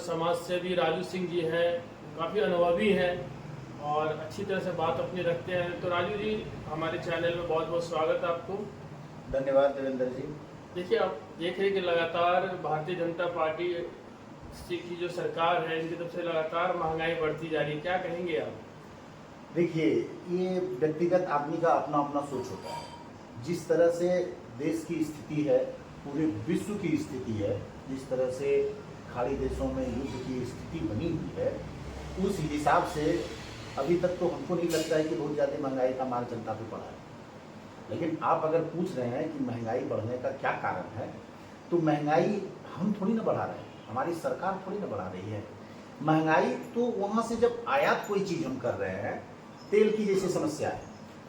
समाज सेवी राजू सिंह जी हैं, काफ़ी अनुभवी हैं और अच्छी तरह से बात अपनी रखते हैं। तो राजू जी, हमारे चैनल में बहुत बहुत स्वागत है आपको। धन्यवाद देवेंद्र जी। देखिए, आप देख रहे हैं कि लगातार भारतीय जनता पार्टी की जो सरकार है, इनकी तरफ से लगातार महंगाई बढ़ती जा रही है, क्या कहेंगे आप? देखिए, ये व्यक्तिगत आदमी का अपना अपना सोच होता है। जिस तरह से देश की स्थिति है, पूरे विश्व की स्थिति है, जिस तरह से खाड़ी देशों में युद्ध की स्थिति बनी हुई है, उस हिसाब से अभी तक तो हमको नहीं लगता है कि बहुत ज़्यादा महंगाई का मार जनता पे पड़ा है। लेकिन आप अगर पूछ रहे हैं कि महंगाई बढ़ने का क्या कारण है, तो महंगाई हम थोड़ी ना बढ़ा रहे हैं, हमारी सरकार थोड़ी ना बढ़ा रही है। महंगाई तो वहाँ से जब आयात कोई चीज़ हम कर रहे हैं, तेल की जैसे समस्या है,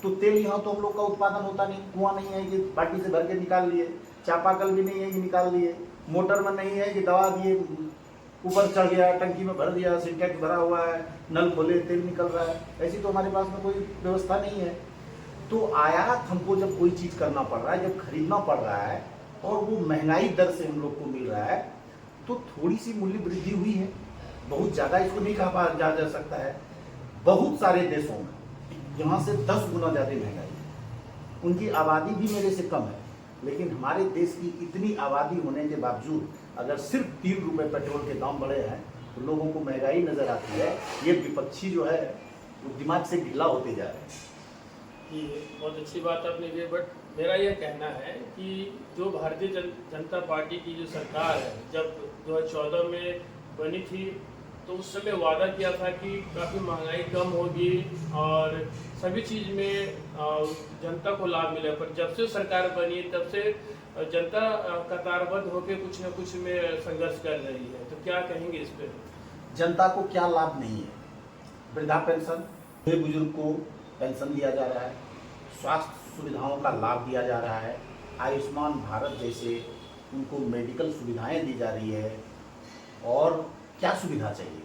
तो तेल यहाँ तो हम लोग का उत्पादन होता नहीं, कुआं नहीं है कि बाल्टी से भर के निकाल लिए, चापाकल भी नहीं है कि निकाल लिए, मोटर में नहीं है कि दवा दिए ऊपर चढ़ गया, टंकी में भर दिया, सिंटेक्स भरा हुआ है, नल खोले तेल निकल रहा है, ऐसी तो हमारे पास में कोई व्यवस्था नहीं है। तो आयात हमको जब कोई चीज़ करना पड़ रहा है, जब खरीदना पड़ रहा है और वो महंगाई दर से हम लोग को मिल रहा है, तो थोड़ी सी मूल्य वृद्धि हुई है। बहुत ज़्यादा इसको नहीं कहा जा सकता है। बहुत सारे देशों में यहाँ से 10 गुना ज़्यादा महंगाई है। उनकी आबादी भी मेरे से कम है, लेकिन हमारे देश की इतनी आबादी होने के बावजूद अगर सिर्फ 3 रुपये पेट्रोल के दाम बढ़े हैं तो लोगों को महंगाई नज़र आती है। ये विपक्षी जो है वो दिमाग से ढीला होते जा रहे हैं। बहुत अच्छी बात आपने की, बट मेरा यह कहना है कि जो भारतीय जनता पार्टी की जो सरकार है, जब 2014 में बनी थी, तो उस समय वादा किया था कि काफ़ी महंगाई कम होगी और सभी चीज़ में जनता को लाभ मिले। पर जब से सरकार बनी, तब से जनता कतारबद्ध होकर कुछ न कुछ में संघर्ष कर रही है। तो क्या कहेंगे इस पर? जनता को क्या लाभ नहीं है? वृद्धा पेंशन, बुजुर्ग को पेंशन दिया जा रहा है, स्वास्थ्य सुविधाओं का लाभ दिया जा रहा है, आयुष्मान भारत जैसे उनको मेडिकल सुविधाएं दी जा रही है, और क्या सुविधा चाहिए?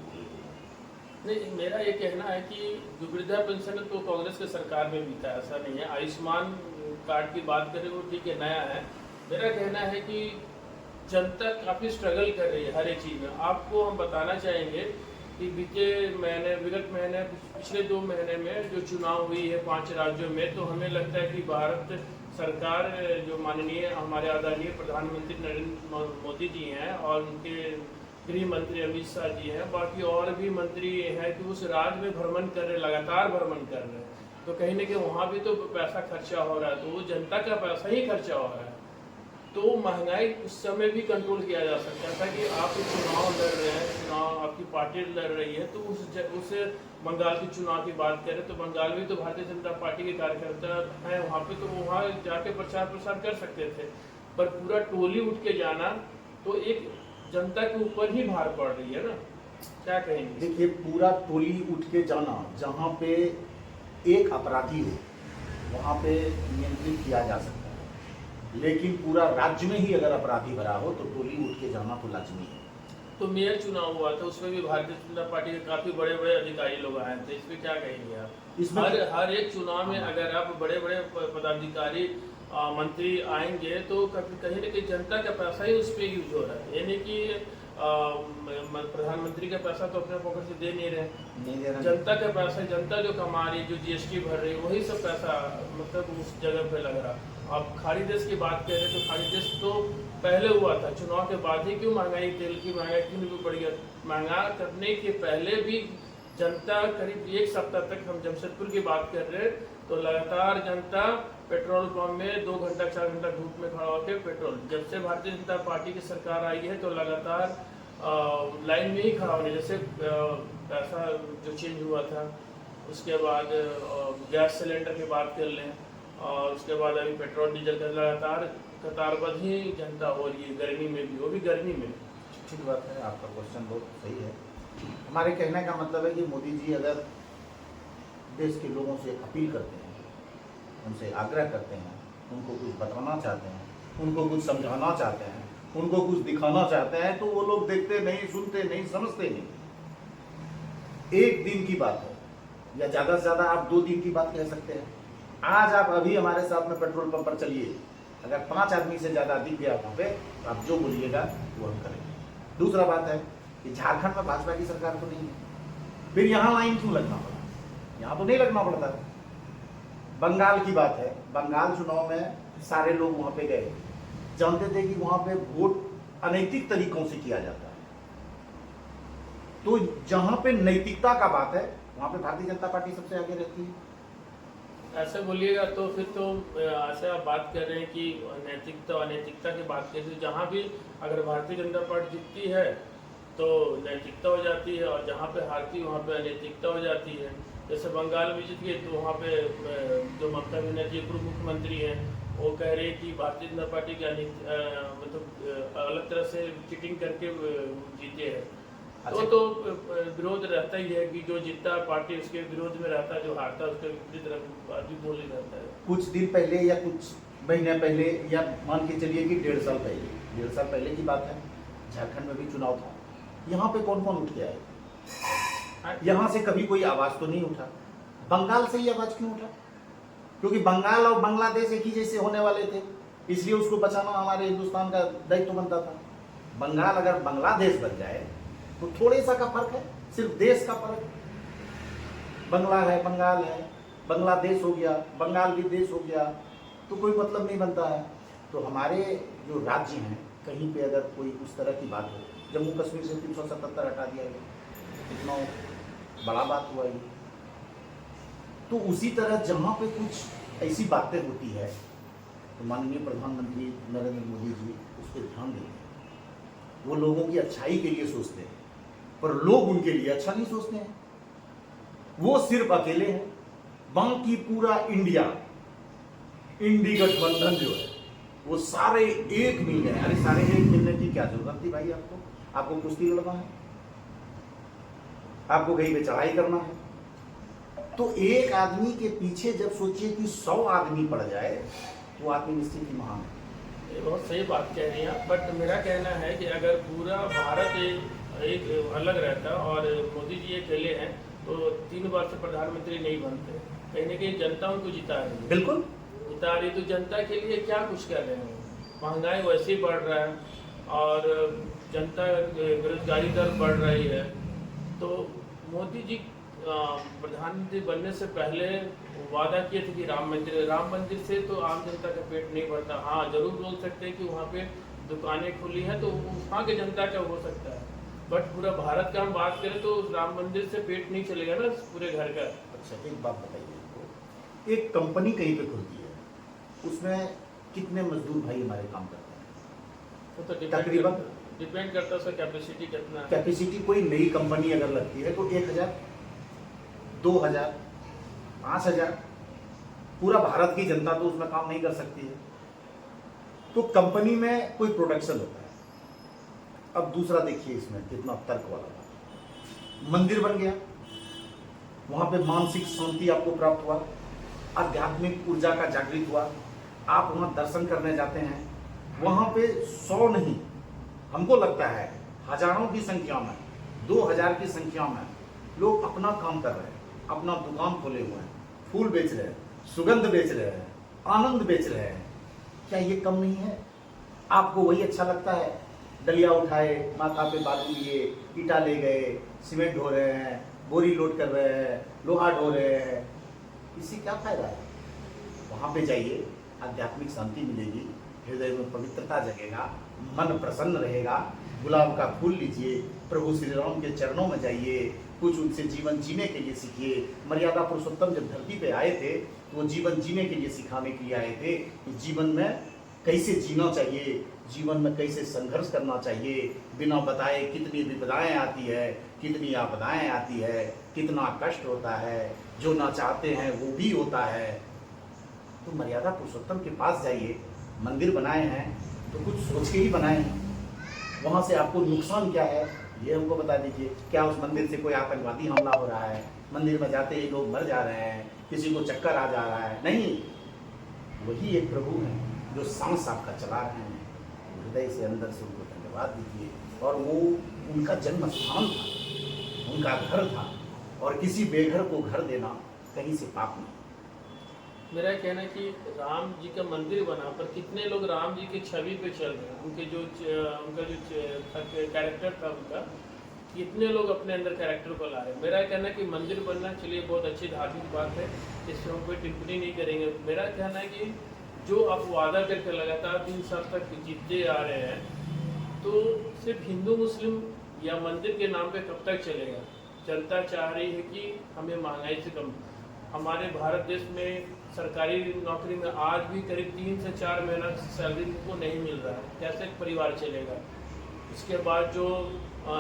नहीं, मेरा ये कहना है कि जो वृद्धा पेंशन तो कांग्रेस के सरकार में भी था, ऐसा नहीं है। आयुष्मान कार्ड की बात करें वो ठीक है, नया है। मेरा कहना है कि जनता काफ़ी स्ट्रगल कर रही है हर एक चीज़ में। आपको हम बताना चाहेंगे कि विगत महीने पिछले 2 महीने में जो चुनाव हुई है 5 राज्यों में, तो हमें लगता है कि भारत सरकार जो माननीय हमारे आदरणीय प्रधानमंत्री नरेंद्र मोदी जी हैं और उनके गृह मंत्री अमित शाह जी हैं, बाकी और भी मंत्री हैं कि उस राज्य में भ्रमण कर रहे, लगातार भ्रमण कर रहे हैं। तो कहीं ना कहीं वहाँ भी तो पैसा खर्चा हो रहा है, तो वो जनता का पैसा ही खर्चा हो रहा है। तो महंगाई उस समय भी कंट्रोल किया जा सकता था कि आप चुनाव लड़ रहे हैं, चुनाव आपकी पार्टी लड़ रही है, तो उस बंगाल के चुनाव की बात करें तो बंगाल में तो भारतीय जनता पार्टी के कार्यकर्ता हैं वहाँ पे, तो वहाँ जाके प्रचार प्रसार कर सकते थे। पर पूरा टोली उठ के जाना तो एक जनता के ऊपर ही भार पड़ रही है ना, क्या कहेंगे? देखिए, पूरा टोली उठ के जाना, जहाँ पे एक अपराधी हो वहाँ पे नियंत्रित किया जा सकता है, लेकिन पूरा राज्य में ही अगर अपराधी भरा हो तो टोली उठ के जाना तो लाजमी है। तो मेयर चुनाव हुआ था, उसमें भी भारतीय जनता पार्टी के काफी बड़े बड़े अधिकारी लोग आए थे, इस पर क्या कहेंगे आप? इसमें हर एक चुनाव में अगर आप बड़े बड़े पदाधिकारी मंत्री आएंगे तो कहीं ना कहीं जनता का पैसा ही उस पर यूज हो रहा है, यानी कि प्रधानमंत्री का पैसा तो अपने पॉकेट से दे नहीं रहे, जनता का पैसा, जनता जो कमा रही, जो जीएसटी भर रही, वही सब पैसा मतलब उस जगह पे लग रहा। आप खाड़ी देश की बात कर रहे हैं तो खाड़ी देश तो पहले हुआ था, चुनाव के बाद ही क्यों महंगाई, तेल की महंगाई क्यों नहीं बढ़ गया? महंगा करने के पहले भी जनता करीब 1 सप्ताह तक, हम जमशेदपुर की बात कर रहे हैं तो लगातार जनता पेट्रोल पंप में 2 घंटा 4 घंटा धूप में खड़ा होकर पेट्रोल, जब से भारतीय जनता पार्टी की सरकार आई है तो लगातार लाइन में ही खड़ा होने, जैसे पैसा जो चेंज हुआ था, उसके बाद गैस सिलेंडर की बात कर लें, और उसके बाद अभी पेट्रोल डीजल का लगातार कतारबद्ध ही जनता हो रही है, गर्मी में भी, वो भी गर्मी में। ठीक बात है, आपका क्वेश्चन बहुत सही है। हमारे कहने का मतलब है कि मोदी जी अगर देश के लोगों से अपील करते हैं, उनसे आग्रह करते हैं, उनको कुछ बताना चाहते हैं, उनको कुछ समझाना चाहते हैं, उनको कुछ दिखाना चाहते हैं, तो वो लोग देखते नहीं, सुनते नहीं, समझते नहीं। 1 दिन की बात है या ज़्यादा से ज़्यादा आप 2 दिन की बात कह सकते हैं। आज आप अभी हमारे साथ में पेट्रोल पंप पर चलिए, अगर 5 आदमी से ज़्यादा दिख गया वहाँ पे, तो आप जो बोलिएगा वो हम करेंगे। दूसरा बात है कि झारखंड में भाजपा की सरकार तो नहीं है, फिर यहाँ लाइन क्यों लगना पड़ा? यहाँ तो नहीं लगना पड़ता। बंगाल की बात है, बंगाल चुनाव में सारे लोग वहां पे गए, जानते थे कि वहां पे वोट अनैतिक तरीकों से किया जाता है। तो जहां पे नैतिकता का बात है वहां पे भारतीय जनता पार्टी सबसे आगे रहती है। ऐसे बोलिएगा तो फिर तो ऐसे आप बात कर रहे हैं कि नैतिकता अनैतिकता की बात करें तो जहाँ भी अगर भारतीय जनता पार्टी जीतती है तो नैतिकता हो जाती है, और जहाँ पे हारती है वहाँ पे अनैतिकता हो जाती है। जैसे बंगाल में जीत गए तो वहाँ पे जो ममता बनर्जी पूर्व मुख्यमंत्री हैं वो कह रहे हैं कि भारतीय जनता पार्टी के मतलब अलग तरह से चीटिंग करके जीते हैं। तो विरोध रहता ही है कि जो जीतता पार्टी उसके विरोध में रहता है, जो हारता है उसके विपरीत आदमी बोल ही रहता है। कुछ दिन पहले या कुछ महीने पहले या मान के चलिए कि 1.5 साल पहले की बात है, झारखंड में भी चुनाव था। यहाँ पे कौन कौन उठ के आए? यहाँ से कभी कोई आवाज तो नहीं उठा। बंगाल से ही आवाज क्यों उठा? क्योंकि बंगाल और बांग्लादेश एक ही जैसे होने वाले थे, इसलिए उसको बचाना हमारे हिंदुस्तान का दायित्व बनता था। बंगाल अगर बांग्लादेश बन जाए तो थोड़े सा का फर्क है, सिर्फ देश का फर्क। बंगला है, बंगाल है, बांग्लादेश हो गया, बंगाल भी देश हो गया, तो कोई मतलब नहीं बनता है। तो हमारे जो राज्य हैं, कहीं पे अगर कोई उस तरह की बात हो, जम्मू कश्मीर से 377 हटा दिया गया, इतना बड़ा बात हुआ ये। तो उसी तरह जहाँ पे कुछ ऐसी बातें होती है तो माननीय प्रधानमंत्री नरेंद्र मोदी जी उस पर ध्यान देते हैं। वो लोगों की अच्छाई के लिए सोचते हैं, पर लोग उनके लिए अच्छा नहीं सोचते हैं। वो सिर्फ अकेले हैं, बाकी पूरा इंडिया, इंडी गठबंधन जो है वो सारे एक मिल गए। अरे सारे एक मिलने की क्या जरूरत थी भाई? आपको कुश्ती लड़ना है, आपको कहीं पे चढ़ाई करना है, तो एक आदमी के पीछे जब सोचिए कि 100 आदमी पड़ जाए वो आदमी निश्चित ही महान है। ये बहुत सही बात कह रही हैं, बट मेरा कहना है कि अगर पूरा भारत एक अलग रहता और मोदी जी अकेले हैं तो 3 बार से प्रधानमंत्री नहीं बनते। कहीं ना कहीं जनता उनको जिता रही है, बिल्कुल जिता रही, तो जनता के लिए क्या कुछ कर रहे हैं? महंगाई वैसे ही बढ़ रहा है और जनता बेरोजगारी दर बढ़ रही है। तो मोदी जी प्रधानमंत्री बनने से पहले वादा किए थे कि राम मंदिर से तो आम जनता का पेट नहीं भरता। हाँ, जरूर बोल सकते हैं कि वहाँ पे दुकानें खुली हैं तो वहाँ के जनता का हो सकता है, बट पूरा भारत का हम बात करें तो राम मंदिर से पेट नहीं चलेगा ना पूरे घर का। अच्छा, एक बात बताइए, एक कंपनी कहीं पे खुलती है, उसमें कितने मजदूर भाई हमारे काम करते हैं? तो तकरीबन डिपेंड करता है उसका कैपेसिटी कितना है। कैपेसिटी कोई नई कंपनी अगर लगती है तो 1000, 2000, 5000, पूरा भारत की जनता तो उसमें काम नहीं कर सकती है। तो कंपनी में कोई प्रोडक्शन होता है। अब दूसरा देखिए इसमें कितना तर्क वाला बात। मंदिर बन गया, वहां पे मानसिक शांति आपको प्राप्त हुआ, आध्यात्मिक ऊर्जा का जागृत हुआ, आप वहां दर्शन करने जाते हैं, वहां पे 100 नहीं, हमको लगता है हजारों की संख्या में, 2000 की संख्या में लोग अपना काम कर रहे हैं, अपना दुकान खोले हुए हैं, फूल बेच रहे हैं, सुगंध बेच रहे हैं, आनंद बेच रहे हैं। क्या ये कम नहीं है? आपको वही अच्छा लगता है? डलिया उठाए, माथा पे बालू लिए, ईटा ले गए, सीमेंट ढो रहे हैं, बोरी लोड कर रहे हैं, लोहा ढो रहे हैं, इससे क्या फायदा है? वहां पे जाइए, आध्यात्मिक शांति मिलेगी, हृदय में पवित्रता जगेगा, मन प्रसन्न रहेगा, गुलाब का फूल लीजिए, प्रभु श्री राम के चरणों में जाइए, कुछ उनसे जीवन जीने के लिए सीखिए। मर्यादा पुरुषोत्तम जब धरती पे आए थे तो वो जीवन जीने के लिए सिखाने के लिए आए थे कि जीवन में कैसे जीना चाहिए, जीवन में कैसे संघर्ष करना चाहिए, बिना बताए कितनी विपदाएं आती है, कितनी आपदाएं आती है, कितना कष्ट होता है, जो ना चाहते हैं वो भी होता है। तो मर्यादा पुरुषोत्तम के पास जाइए, मंदिर बनाए हैं तो कुछ सोच के ही बनाए हैं, वहाँ से आपको नुकसान क्या है ये हमको बता दीजिए। क्या उस मंदिर से कोई आतंकवादी हमला हो रहा है? मंदिर में जाते ही लोग मर जा रहे हैं, किसी को चक्कर आ जा रहा है? नहीं, वही एक प्रभु हैं जो सांस आपका चला रहे हैं। हृदय से अंदर से उनको धन्यवाद दीजिए। और वो उनका जन्म स्थान था, उनका घर था, और किसी बेघर को घर देना कहीं से पाप नहीं। मेरा कहना है कि राम जी का मंदिर बना पर कितने लोग राम जी की छवि पे चल रहे हैं, उनका जो कैरेक्टर था उनका, कितने लोग अपने अंदर कैरेक्टर को ला रहे हैं। मेरा कहना है कि मंदिर बनना, चलिए बहुत अच्छी धार्मिक बात है, इसमें हम कोई टिप्पणी नहीं करेंगे। मेरा कहना है कि जो आप वादा करके लगातार 3 साल तक जीतते आ रहे हैं, तो सिर्फ हिंदू मुस्लिम या मंदिर के नाम पे कब तक चलेगा। जनता चाह रही है कि हमें महंगाई से कम, हमारे भारत देश में सरकारी नौकरी में आज भी करीब 3 से 4 महीना सैलरी को नहीं मिल रहा है, कैसे एक परिवार चलेगा। इसके बाद जो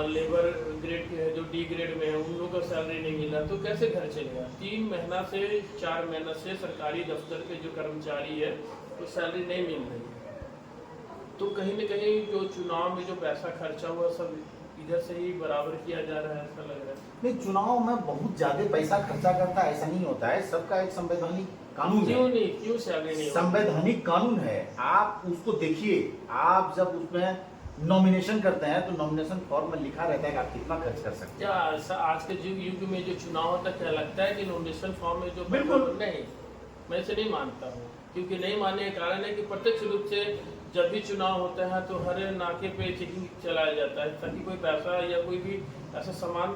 लेबर ग्रेड के है, जो डी ग्रेड में है, उन लोगों को सैलरी नहीं मिल रहा, तो कैसे घर चलेगा। 3 महीना से 4 महीना से सरकारी दफ्तर के जो कर्मचारी है तो सैलरी नहीं मिल रही है। तो कहीं न कहीं जो चुनाव में जो पैसा खर्चा हुआ सब इधर से ही बराबर किया जा रहा है, ऐसा लग रहा है। नहीं, चुनाव में बहुत ज्यादा पैसा खर्चा करता है ऐसा नहीं होता है, सबका एक संवैधानिक कानून है। क्यों नहीं, क्यों सैलरी नहीं, संवैधानिक कानून है, आप उसको देखिए। आप जब उसमें नॉमिनेशन करते हैं तो नॉमिनेशन फॉर्म में लिखा रहता है कि आप कितना खर्च कर सकते क्या ऐसा आज के युग में जो चुनाव होता है, क्या लगता है कि नॉमिनेशन फॉर्म में जो बिल्कुल नहीं, मैं इसे नहीं मानता हूँ। क्योंकि नहीं मानने का कारण है कि प्रत्यक्ष रूप से जब भी चुनाव होता है तो हर नाके पे चेकिंग चलाया जाता है, ताकि कोई पैसा या कोई भी ऐसा सामान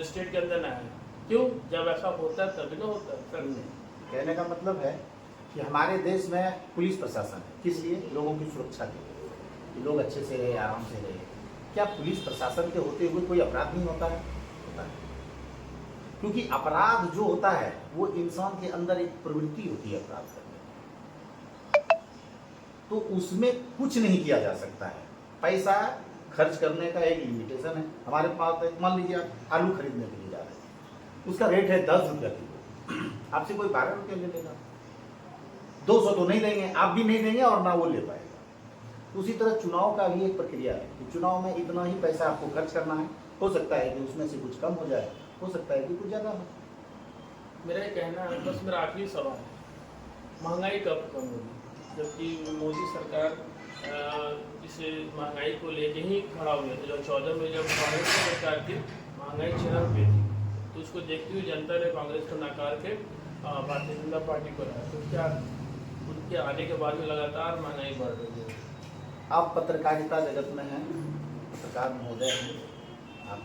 स्टेट के अंदर ना आए। क्यों, जब ऐसा होता है तभी ना होता है सर। कहने का मतलब है कि हमारे देश में पुलिस प्रशासन है, किस लिए? लोगों की सुरक्षा के लिए, कि लोग अच्छे से रहे, आराम से रहे। क्या पुलिस प्रशासन के होते हुए कोई अपराध नहीं होता है? होता है, क्योंकि अपराध जो होता है वो इंसान के अंदर एक प्रवृत्ति होती है अपराध करने की, तो उसमें कुछ नहीं किया जा सकता है। पैसा खर्च करने का एक लिमिटेशन है। हमारे पास मान लीजिए आप आलू खरीदने के लिए जा रहे हैं, उसका रेट है 10 रुपया किलो, आपसे कोई 12 रुपया ले लेगा, 200 तो नहीं देंगे, आप भी नहीं देंगे और ना वो ले पाएगा। उसी तरह चुनाव का भी एक प्रक्रिया है कि चुनाव में इतना ही पैसा आपको खर्च करना है। हो सकता है कि उसमें से कुछ कम हो जाए, हो सकता है कि कुछ ज़्यादा हो। मेरा ये कहना है, बस मेरा आखिरी सवाल है, महंगाई कब कम होगी? जबकि मोदी सरकार इसे महंगाई को लेके ही खड़ा हुए थे। जो 14 में जब कांग्रेस की सरकार थी, महंगाई चरम पे थी, तो उसको देखते हुए जनता ने कांग्रेस को नकार के भारतीय जनता पार्टी को लाया। तो क्या उनके आने के बाद में लगातार महंगाई बढ़ रही है? आप पत्रकारिता जगत में हैं, पत्रकार महोदय हैं, आप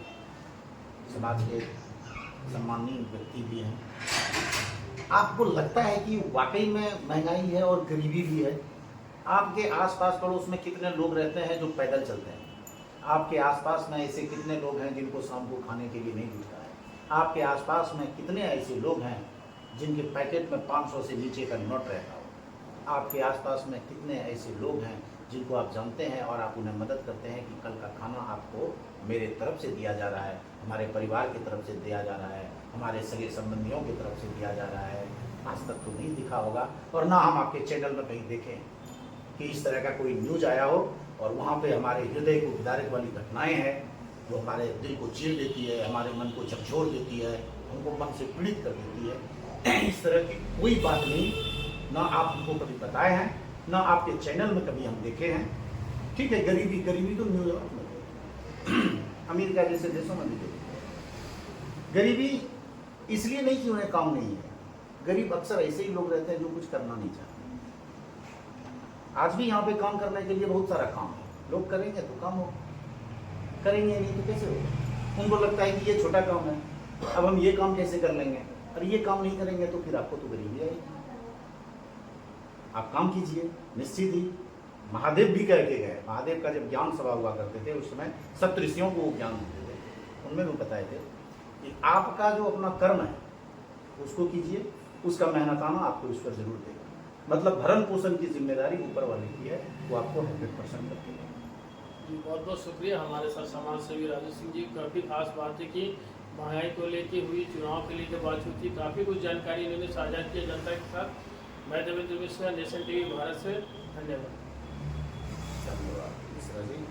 समाज के सम्मानीय व्यक्ति भी हैं। आपको लगता है कि वाकई में महंगाई है और गरीबी भी है? आपके आसपास पड़ोस में कितने लोग रहते हैं जो पैदल चलते हैं? आपके आसपास में ऐसे कितने लोग हैं जिनको शाम को खाने के लिए नहीं मिलता है? आपके आसपास में कितने ऐसे लोग हैं जिनके पैकेट में 500 से नीचे का नोट रहता हो? आपके आसपास में कितने ऐसे लोग हैं जिनको आप जानते हैं और आप उन्हें मदद करते हैं कि कल का खाना आपको मेरे तरफ से दिया जा रहा है, हमारे परिवार की तरफ से दिया जा रहा है, हमारे सगे संबंधियों की तरफ से दिया जा रहा है? आज तक तो नहीं दिखा होगा, और ना हम आपके चैनल में कहीं देखें कि इस तरह का कोई न्यूज आया हो और वहाँ पे हमारे हृदय को विदारक वाली घटनाएं हैं जो हमारे दिल को चीर देती है, हमारे मन को झकझोर देती है, हमको मन से पीड़ित कर देती है। इस तरह की कोई बात नहीं, ना आप हमको कभी बताए हैं, ना आपके चैनल में कभी हम देखे हैं। ठीक है, गरीबी गरीबी तो न्यूयॉर्क में, अमेरिका जैसे देशों में भी देखते हैं। गरीबी इसलिए नहीं कि उन्हें काम नहीं है, गरीब अक्सर ऐसे ही लोग रहते हैं जो कुछ करना नहीं चाहते। आज भी यहाँ पे काम करने के लिए बहुत सारा काम है, लोग करेंगे तो काम हो, करेंगे नहीं तो कैसे होगा? उनको लगता है कि ये छोटा काम है, अब हम ये काम कैसे कर लेंगे, और ये काम नहीं करेंगे तो फिर आपको तो गरीबी आएगी। आप काम कीजिए, निश्चित ही। महादेव भी कह के गए, महादेव का जब ज्ञान सभा हुआ करते थे उस समय सप्तऋषियों को वो ज्ञान देते थे, उनमें भी बताए थे कि आपका जो अपना कर्म है उसको कीजिए, उसका मेहनताना आपको ईश्वर जरूर देगा। मतलब भरण पोषण की जिम्मेदारी ऊपर वाले की है, वो आपको 100% करके देगा। बहुत बहुत शुक्रिया। हमारे साथ समाज सेवी राजू सिंह जी, काफ़ी खास बात है कि महंगाई को लेके हुई, चुनाव के लेके बातचीत थी, काफ़ी कुछ जानकारी इन्होंने साझा की जनता के साथ। मैं देवेंद्र मिश्रा, नेशन टीवी भारत से, धन्यवाद। धन्यवाद मिश्रा जी।